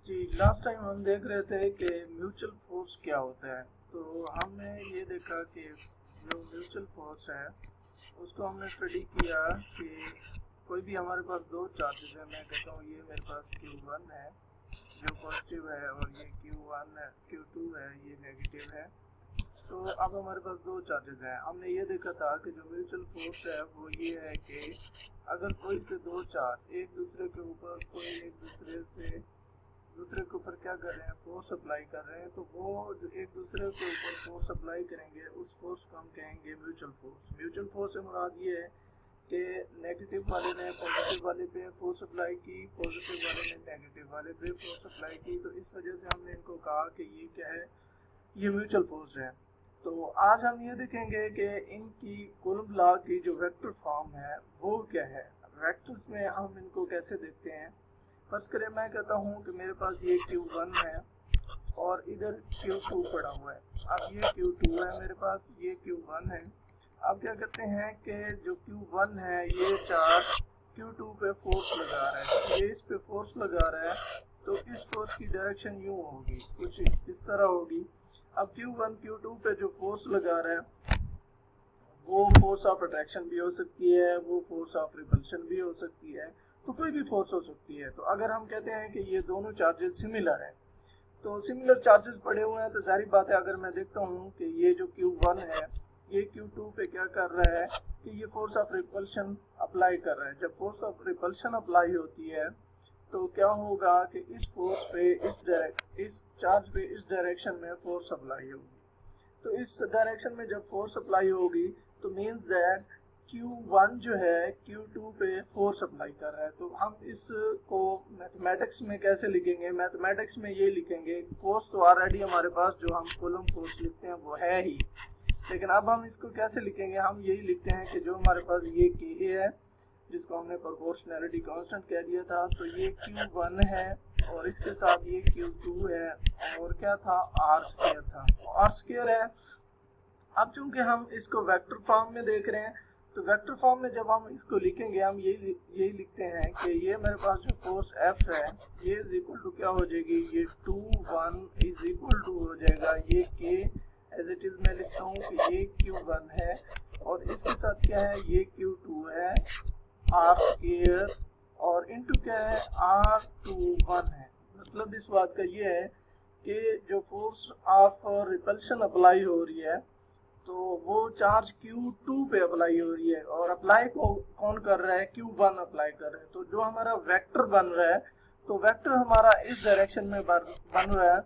जी, last time हम देख रहे थे कि म्यूचुअल फोर्स क्या होता है। तो हमने ये देखा कि जो म्यूचुअल फोर्स है उसको हमने स्टडी किया कि कोई भी हमारे पास दो चार्जेस है। मैं कहता हूँ ये मेरे पास Q1 है जो पॉजिटिव है और ये Q2 है ये नेगेटिव है। तो अब हमारे पास दो चार्जेस हैं। हमने ये देखा था कि जो म्यूचुअल फोर्स है वो ये है कि अगर कोई से दो चार्ज एक दूसरे के ऊपर दूसरे के ऊपर क्या कर रहे हैं, फोर्स अप्लाई कर रहे हैं, तो वो जो एक दूसरे के ऊपर फोर्स अप्लाई करेंगे उस फोर्स को हम कहेंगे म्यूचुअल फोर्स। म्यूचुअल फोर्स से मुराद ये है कि नेगेटिव वाले ने पॉजिटिव वाले पे फोर्स अप्लाई की, पॉजिटिव वाले ने नेगेटिव वाले पे फोर्स अप्लाई की। तो इस वजह से हमने इनको कहा कि ये क्या है, ये म्यूचुअल फोर्स है। तो आज हम ये देखेंगे कि इनकी कूलम्ब लॉ की जो वेक्टर फॉर्म है वो क्या है। वेक्टर्स में हम इनको कैसे देखते हैं। फर्ज करें मैं कहता हूँ कि मेरे पास ये Q1 है और इधर Q2 पड़ा हुआ है। अब ये Q2 है मेरे पास, ये Q1 है। अब क्या कहते हैं कि जो Q1 है ये चार्ज Q2 पे फोर्स लगा रहा है, ये इस पे फोर्स लगा रहा है। तो इस फोर्स की डायरेक्शन यूँ होगी, कुछ इस तरह होगी। अब Q1 Q2 पे जो फोर्स लगा रहा है वो फोर्स ऑफ अट्रैक्शन भी हो सकती है, वो फोर्स ऑफ रिपल्शन भी हो सकती है, तो कोई भी फोर्स हो सकती है। तो अगर हम कहते हैं कि ये दोनों चार्जेस सिमिलर हैं, तो सिमिलर चार्जेस पड़े हुए हैं, तो सारी बात है अगर मैं देखता हूँ कि ये जो Q1 है ये Q2 पे क्या कर रहा है कि ये फोर्स ऑफ रिपल्शन अप्लाई कर रहा है। जब फोर्स ऑफ रिपल्शन अप्लाई होती है तो क्या होगा कि इस फोर्स पे इस चार्ज पे इस डायरेक्शन में फोर्स अप्लाई होगी। तो इस डायरेक्शन में जब फोर्स अप्लाई होगी तो मीन्स दैट Q1 जो है Q2 पे फोर्स अप्लाई कर रहा है। तो हम इसको मैथमेटिक्स में कैसे लिखेंगे, मैथमेटिक्स में ये लिखेंगे, फोर्स तो ऑलरेडी हमारे पास जो हम कूलम्ब फोर्स लिखते हैं वो है ही, लेकिन अब हम इसको कैसे लिखेंगे। हम यही लिखते हैं कि जो हमारे पास ये Ka है जिसको हमने प्रोपोर्शनैलिटी कांस्टेंट कह दिया था, तो ये Q1 है और इसके साथ ये Q2 है और क्या था, R² था, R² है। अब चूंकि हम इसको वेक्टर फॉर्म में देख रहे हैं तो वेक्टर फॉर्म में जब हम इसको लिखेंगे हम यही लिखते हैं कि ये मेरे पास जो फोर्स F है ये इज इक्वल टू क्या हो जाएगी, ये 2 1 इज इक्वल टू हो जाएगा ये K एज इट इज मैं लिखता हूँ कि ये Q1 है और इसके साथ क्या है, ये Q2 है R² और इनटू क्या है, R21 है। मतलब इस बात का ये है कि जो फोर्स ऑफ रिपल्शन अप्लाई हो रही है तो वो चार्ज Q2 पे अप्लाई हो रही है और अप्लाई को कौन कर रहा है, Q1 अप्लाई कर रहा है। तो जो हमारा वेक्टर बन रहा है, तो वेक्टर हमारा इस डायरेक्शन में बन रहा है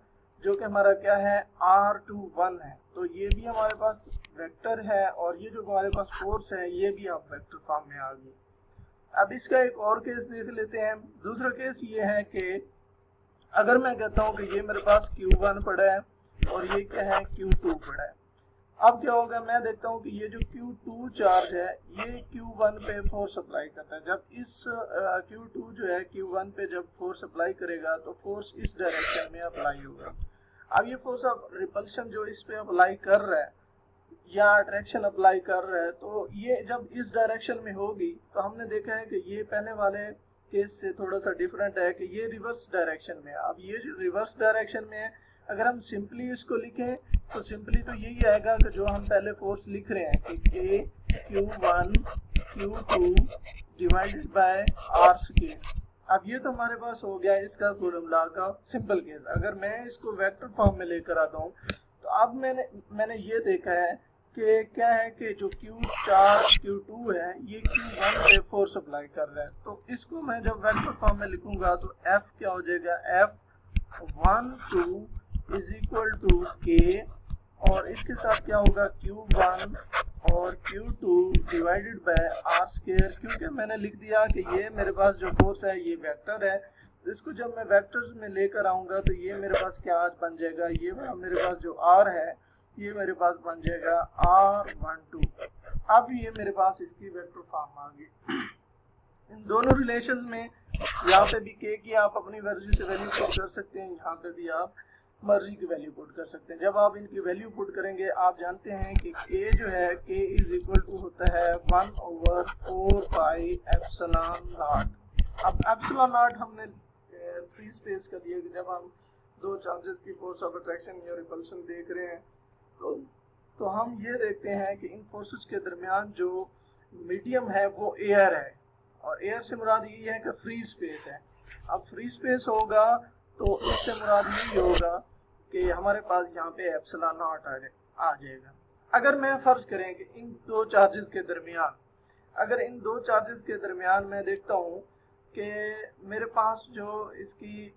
जो कि हमारा क्या है, R21 है। तो ये भी हमारे पास वेक्टर है और ये जो हमारे पास फोर्स है ये भी अब वेक्टर फॉर्म में आ गई। अब इसका एक और केस देख लेते हैं। दूसरा केस ये है कि अगर मैं कहता हूँ कि ये मेरे पास Q1 पड़ा है और ये क्या है, Q2 पड़ा है। अब क्या होगा, मैं देखता हूँ कि ये जो Q2 चार्ज है ये Q1 पे फोर्स अप्लाई करता है। जब इस Q2 जो है Q1 पे जब फोर्स अप्लाई करेगा तो फोर्स इस डायरेक्शन में अप्लाई होगा। अब ये फोर्स ऑफ रिपल्शन जो इस पे अप्लाई कर रहा है या अट्रैक्शन अप्लाई कर रहा है, तो ये जब इस डायरेक्शन में होगी तो हमने देखा है कि ये पहले वाले केस से थोड़ा सा डिफरेंट है कि ये रिवर्स डायरेक्शन में है। अब ये जो रिवर्स डायरेक्शन में है, अगर हम सिंपली इसको लिखें तो सिंपली तो यही आएगा कि जो हम पहले फोर्स लिख रहे हैं कि Q1 Q2 divided by R²। अब ये तो हमारे पास हो गया इसका कूलम्ब लॉ का सिंपल केस। अगर मैं इसको वेक्टर फॉर्म में लेकर आता हूँ तो अब मैंने ये देखा है कि क्या है कि जो Q4 Q2 है ये Q1 पे फोर्स अप्लाई कर रहा है। तो इसको मैं जब वेक्टर फॉर्म में लिखूंगा तो F क्या हो जाएगा, F1 2 is equal to K और इसके साथ क्या होगा, Q1 और Q2 डिवाइडेड बाय R²। क्योंकि मैंने लिख दिया कि ये मेरे पास जो फोर्स है ये वेक्टर है, तो इसको जब मैं वेक्टर्स में लेकर आऊंगा तो ये मेरे पास क्या आज बन जाएगा, ये मेरे पास जो R है ये मेरे पास बन जाएगा R12। अब ये मेरे पास इसकी वेक्टर फॉर्म आ गई। इन दोनों रिलेशंस में यहाँ पे भी K की आप अपनी मर्जी से वैल्यू पुट कर सकते हैं, यहाँ पे भी आप मर्जी की वैल्यू पुट कर सकते हैं। जब आप इनकी वैल्यू पुट करेंगे आप जानते हैं कि K जो है K इज इक्वल टू होता है 1/4 पाई एप्सिलॉन नॉट। अब एप्सिलॉन नॉट हमने फ्री स्पेस का दिया कि जब हम दो चार्जेस की फोर्स ऑफ अट्रैक्शन या रिपल्शन देख रहे हैं तो हम ये देखते हैं कि इन फोर्सेस के दरमियान जो मीडियम है वो एयर है, और एयर से मुराद ये है कि फ्री स्पेस है। अब फ्री स्पेस होगा तो इससे मुराद यही होगा कि हमारे पास यहाँ पे एप्सिलॉन नॉट आ जाएगा। अगर मैं फर्ज करें कि इन दो चार्जेस के दरमियान, अगर इन दो चार्जेस के दरमियान मैं देखता हूँ कि मेरे पास जो इसकी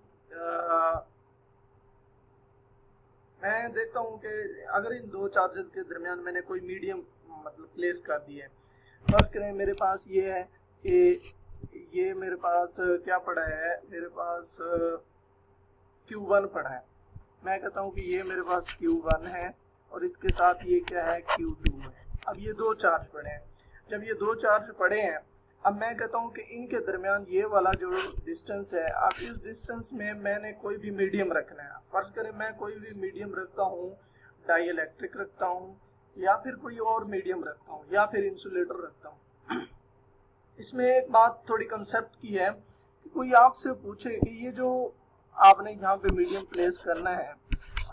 मैं देखता हूँ कि अगर इन दो चार्जेस के दरमियान मैंने कोई मीडियम मतलब प्लेस कर दिया है, फर्ज करें मेरे पास ये है कि ये मेरे पास क्या पड़ा है, मेरे पास Q1 पड़ा है। मैं कहता हूँ कि ये मेरे पास Q1 है और इसके साथ ये क्या है, Q2 है। अब ये दो चार्ज पड़े हैं। जब ये दो चार्ज पड़े हैं, अब मैं कहता हूँ कि इनके दरमियान ये वाला जो डिस्टेंस है, अब इस डिस्टेंस में मैंने कोई भी मीडियम रखना है। फर्ज करें मैं कोई भी मीडियम रखता हूँ, डाई इलेक्ट्रिक रखता हूँ या फिर कोई और मीडियम रखता हूँ या फिर इंसुलेटर रखता हूँ। इसमें एक बात थोड़ी कंसेप्ट की है कि कोई आपसे पूछे कि ये जो आपने यहाँ पे मीडियम प्लेस करना है,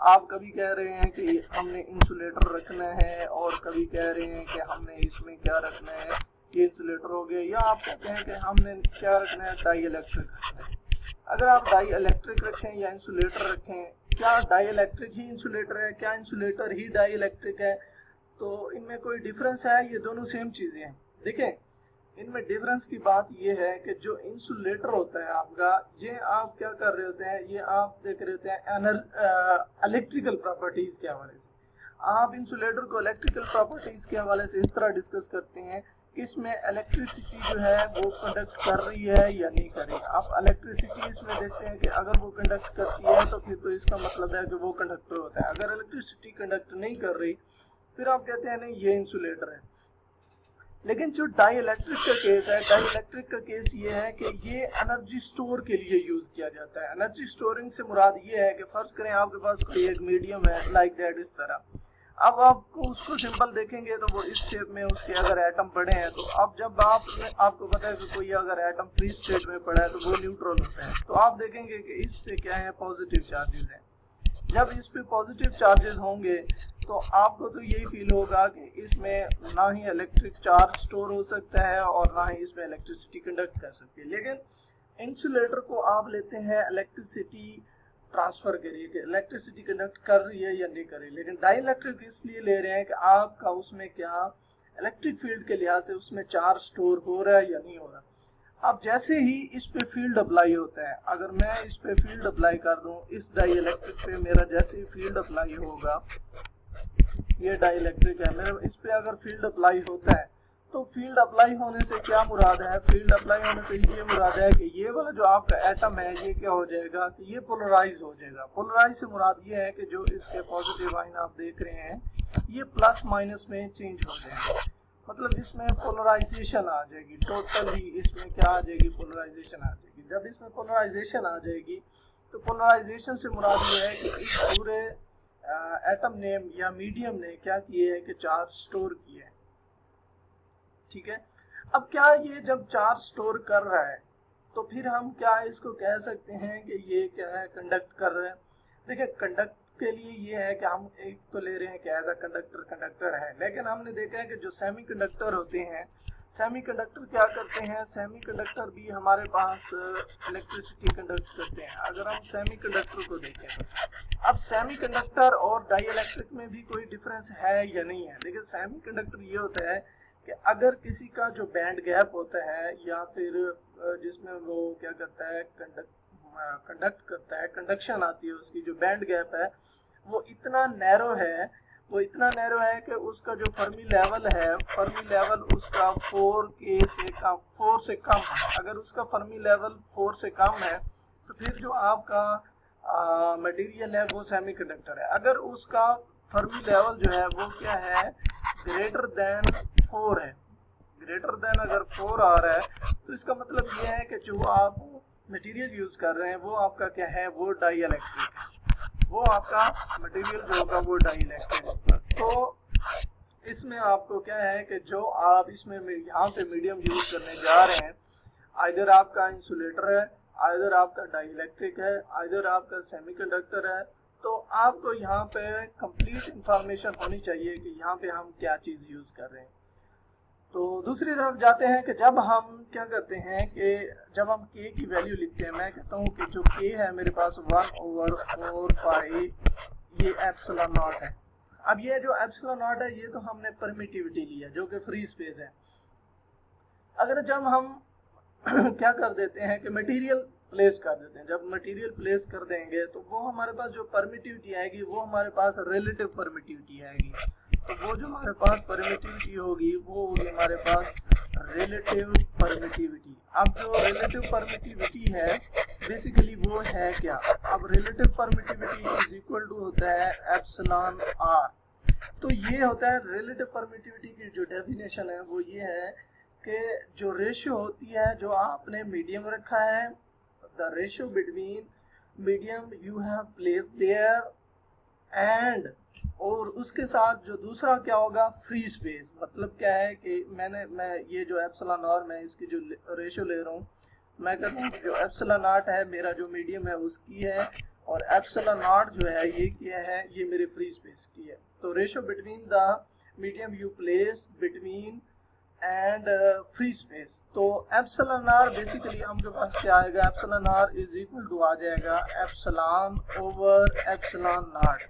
आप कभी कह रहे हैं कि हमने इंसुलेटर रखना है और कभी कह रहे हैं कि हमने इसमें क्या रखना है, ये इंसुलेटर हो गया, या आप कहते हैं कि हमने क्या रखना है, डाई इलेक्ट्रिक रखना है। अगर आप डाई इलेक्ट्रिक रखें या इंसुलेटर रखें, क्या डाई इलेक्ट्रिक ही इंसुलेटर है, क्या इंसुलेटर ही डाई इलेक्ट्रिक है, तो इनमें कोई डिफरेंस है? ये दोनों सेम चीजें हैं। देखें, इनमें डिफरेंस की बात ये है कि जो इंसुलेटर होता है आपका, ये आप क्या कर रहे होते हैं, ये आप देख रहे होते हैं इलेक्ट्रिकल प्रॉपर्टीज के हवाले से। आप इंसुलेटर को इलेक्ट्रिकल प्रॉपर्टीज के हवाले से इस तरह डिस्कस करते हैं कि इसमें इलेक्ट्रिसिटी जो है वो कंडक्ट कर रही है या नहीं कर रही। आप इलेक्ट्रिसिटी इसमें देखते हैं कि अगर वो कंडक्ट करती है तो फिर तो इसका मतलब है कि वो कंडक्टर होता है। अगर इलेक्ट्रिसिटी कंडक्ट नहीं कर रही फिर आप कहते हैं नहीं ये इंसुलेटर है। लेकिन जो डाई इलेक्ट्रिक का केस है, डाई इलेक्ट्रिक का केस ये है कि ये एनर्जी स्टोर के लिए यूज किया जाता है। एनर्जी स्टोरिंग से मुराद ये है कि फर्ज करें आपके पास कोई एक मीडियम है लाइक दैट, इस तरह। अब आपको उसको सिंपल देखेंगे तो वो इस शेप में उसके अगर एटम पड़े हैं, तो अब जब आपको पता है कि कोई अगर एटम फ्री स्टेट में पड़ा है तो वो न्यूट्रल होता है, तो आप देखेंगे कि इस पे क्या है, पॉजिटिव चार्जेस हैं। जब इस पे पॉजिटिव चार्जेस होंगे तो आपको तो यही फील होगा कि इसमें ना ही इलेक्ट्रिक चार्ज स्टोर हो सकता है और ना ही इसमें इलेक्ट्रिसिटी कंडक्ट कर सकती है। लेकिन इंसुलेटर को आप लेते हैं इलेक्ट्रिसिटी ट्रांसफर के लिए कि इलेक्ट्रिसिटी कंडक्ट कर रही है या नहीं कर रही। लेकिन डाई इलेक्ट्रिक इसलिए ले रहे हैं कि आपका उसमें क्या इलेक्ट्रिक फील्ड के लिहाज से उसमें चार्ज स्टोर हो रहा है या नहीं हो रहा। अब जैसे ही इस पे फील्ड अप्लाई होता है, अगर मैं इस पे फील्ड अप्लाई कर दूं, इस डाई इलेक्ट्रिक पे मेरा जैसे ही फील्ड अप्लाई होगा, ये डाई इलेक्ट्रिक है, मेरे इस पे अगर फील्ड अप्लाई होता है तो फील्ड अप्लाई होने से क्या मुराद है, फील्ड अप्लाई होने से ये मुराद है कि ये वाला जो आपका एटम है ये क्या हो जाएगा कि ये पोलराइज हो जाएगा। पोलराइज से मुराद ये है कि जो इसके पॉजिटिव आइन आप देख रहे हैं ये प्लस माइनस में चेंज हो जाएगा, मतलब इसमें पोलराइजेशन आ जाएगी। टोटली इसमें क्या आ जाएगी, पोलराइजेशन आ जाएगी। जब इसमें पोलराइजेशन आ जाएगी तो पोलराइजेशन से मुराद ये है कि इस पूरे एटम ने या मीडियम ने क्या किए है कि चार्ज स्टोर किए है। ठीक है, अब क्या ये जब चार्ज स्टोर कर रहा है तो फिर हम क्या इसको कह सकते हैं कि ये क्या है, कंडक्ट कर रहे हैं। देखिए, कंडक्ट के लिए ये है कि हम एक तो ले रहे हैं कि एज अ कंडक्टर है, लेकिन हमने देखा है कि जो सेमीकंडक्टर होते हैं, सेमीकंडक्टर क्या करते हैं, सेमीकंडक्टर भी हमारे पास इलेक्ट्रिसिटी कंडक्ट करते हैं। अगर हम सेमीकंडक्टर को देखें तो अब सेमीकंडक्टर और डाई इलेक्ट्रिक में भी कोई डिफरेंस है या नहीं है। देखिए, सेमीकंडक्टर ये होता है कि अगर किसी का जो बैंड गैप होता है या फिर जिसमें वो क्या करता है, कंडक्ट करता है, कंडक्शन आती है, उसकी जो बैंड गैप है वो इतना नैरो है कि उसका जो फर्मी लेवल है, फर्मी लेवल उसका 4 से कम है। अगर उसका फर्मी लेवल 4 से कम है तो फिर जो आपका मटेरियल है वो सेमीकंडक्टर है। अगर उसका फर्मी लेवल जो है वो क्या है, ग्रेटर देन 4 है, ग्रेटर देन अगर 4 आ रहा है तो इसका मतलब ये है कि जो आप मटेरियल यूज कर रहे हैं वो आपका क्या है, वो डाई इलेक्ट्रिक है, वो आपका मटेरियल जो होगा वो डाई इलेक्ट्रिक होगा। तो इसमें आपको क्या है कि जो आप इसमें यहाँ पे मीडियम यूज करने जा रहे हैं, आइदर आपका इंसुलेटर है आइदर आपका डाइलेक्ट्रिक है, आइदर आपका सेमीकंडक्टर है, तो आपको यहाँ पे कंप्लीट इंफॉर्मेशन होनी चाहिए कि यहाँ पे हम क्या चीज़ यूज़ कर रहे हैं। तो दूसरी तरफ जाते हैं कि जब हम क्या करते हैं कि जब हम k की वैल्यू लिखते हैं, मैं कहता हूँ कि जो k है मेरे पास 1/4 पाई ये एप्सिलॉन नॉट है। अब ये जो एप्सिलॉन नॉट है ये तो हमने परमिटिविटी लिया जो कि फ्री स्पेस है। अगर जब हम क्या कर देते हैं कि मटेरियल प्लेस कर देते हैं, जब मटेरियल प्लेस कर देंगे तो वो हमारे पास जो परमिटिविटी आएगी वो हमारे पास रिलेटिव परमिटिविटी आएगी। तो वो जो हमारे पास परमिटिविटी होगी वो होगी हमारे पास रिलेटिव परमिटिविटी। अब जो रिलेटिव परमिटिविटी है बेसिकली वो है क्या, अब relative permittivity is equal to होता है एप्सिलॉन आर। तो ये होता है रिलेटिव परमिटिविटी की जो डेफिनेशन है वो ये है कि जो रेशियो होती है जो आपने मीडियम रखा है, the ratio between medium you have place there and, और उसके साथ जो दूसरा क्या होगा फ्री स्पेस। मतलब क्या है कि मैं ये जो एप्सिलॉन आर मैं इसकी जो रेशियो ले रहा हूँ, मैं कहता हूँ जो एप्सिलॉन नॉट है मेरा जो मीडियम है उसकी है, और एप्सिलॉन नॉट जो है ये क्या है ये मेरे फ्री स्पेस की है। तो ratio between the medium you place between and free space. तो एप्सिलॉन आर बेसिकली हमके पास क्या आएगा, epsilon r is equal to आ जाएगा एप्सिलॉन ओवर एप्सिलॉन नॉट।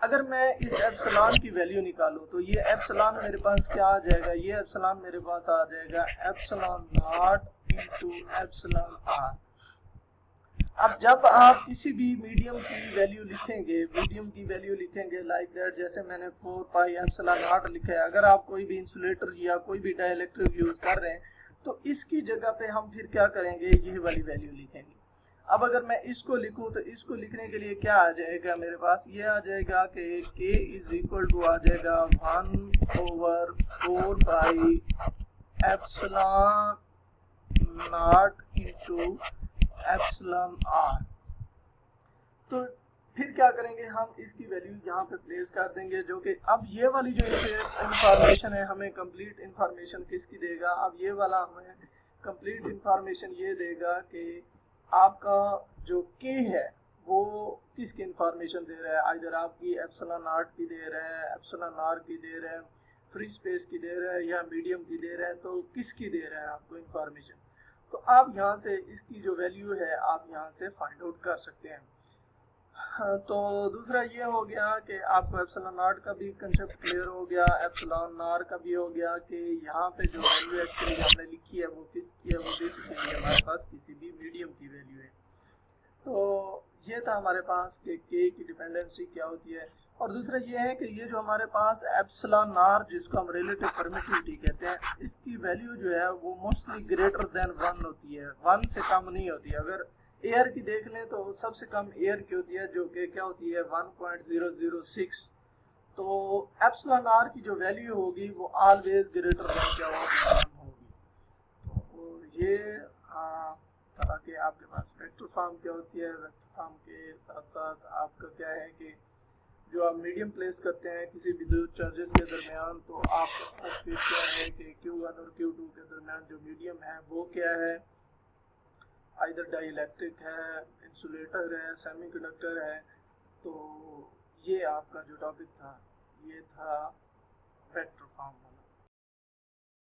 अगर मैं इस एप्सिलॉन की वैल्यू निकालूं तो ये एप्सिलॉन मेरे पास क्या आ जाएगा, ये एप्सिलॉन मेरे पास आ जाएगा epsilon nought into epsilon R. अब जब आप किसी भी मीडियम की वैल्यू लिखेंगे लाइक दैट, जैसे मैंने 4 पाई एप्सिलॉन नॉट लिखा है, अगर आप कोई भी इंसुलेटर या कोई भी डाइलेक्ट्रिक यूज कर रहे हैं तो इसकी जगह पे हम फिर क्या करेंगे, ये वाली वैल्यू लिखेंगे। अब अगर मैं इसको लिखूं तो इसको लिखने के लिए क्या आ जाएगा मेरे पास, ये आ जाएगा कि k इज इक्वल टू आ जाएगा 1/4 pi epsilon nought into epsilon R. तो फिर क्या करेंगे, हम इसकी वैल्यू यहाँ पे प्लेस कर देंगे, जो कि अब ये वाली जो इंफॉर्मेशन है हमें कंप्लीट इंफॉर्मेशन किसकी देगा, अब ये वाला हमें कंप्लीट इंफॉर्मेशन ये देगा कि आपका जो k है वो किसकी इंफॉर्मेशन दे रहा है, आइदर आपकी एप्सिलॉन नॉट की दे रहा है, एप्सिलॉन आर की दे रहा है, फ्री स्पेस की दे रहा है या मीडियम की दे रहा है, तो किसकी दे रहा है आपको इंफॉर्मेशन। तो आप यहाँ से इसकी जो वैल्यू है आप यहाँ से फाइंड आउट कर सकते हैं। तो दूसरा ये हो गया कि आपको एप्सिलॉन नॉट का भी कंसेप्ट क्लियर हो गया, एप्सिलॉन आर का भी हो गया कि यहाँ पे जो वैल्यू एक्चुअली हमने लिखी है वो किसकी है, वो बेसिकली हमारे पास किसी भी मीडियम की वैल्यू है। तो ये था हमारे पास कि k की डिपेंडेंसी क्या होती है। और दूसरा ये है कि ये जो हमारे पास एप्सिलॉन आर जिसको हम रिलेटिव परमिटिविटी कहते हैं, इसकी वैल्यू जो है वो मोस्टली ग्रेटर देन 1 होती है, 1 से कम नहीं होती है। अगर एयर की देख लें तो सबसे कम एयर की होती है जो कि क्या होती है 1.006। तो एप्सिलॉन आर की जो वैल्यू होगी वो ऑलवेज ग्रेटर देन क्या होगी। तो ये तरह के आपके पास वेक्टर फॉर्म क्या होती है, वेक्टर फॉर्म के साथ साथ आपका क्या है कि जो आप मीडियम प्लेस करते हैं किसी भी दो चार्जेस के दरमियान, तो आपके पास फिर क्या है कि Q1 और Q2 के दरमियान जो मीडियम है वो क्या है, आइदर डाइलेक्ट्रिक है, इंसुलेटर है, सेमीकंडक्टर है। तो ये आपका जो टॉपिक था ये था वेक्टर फॉर्म।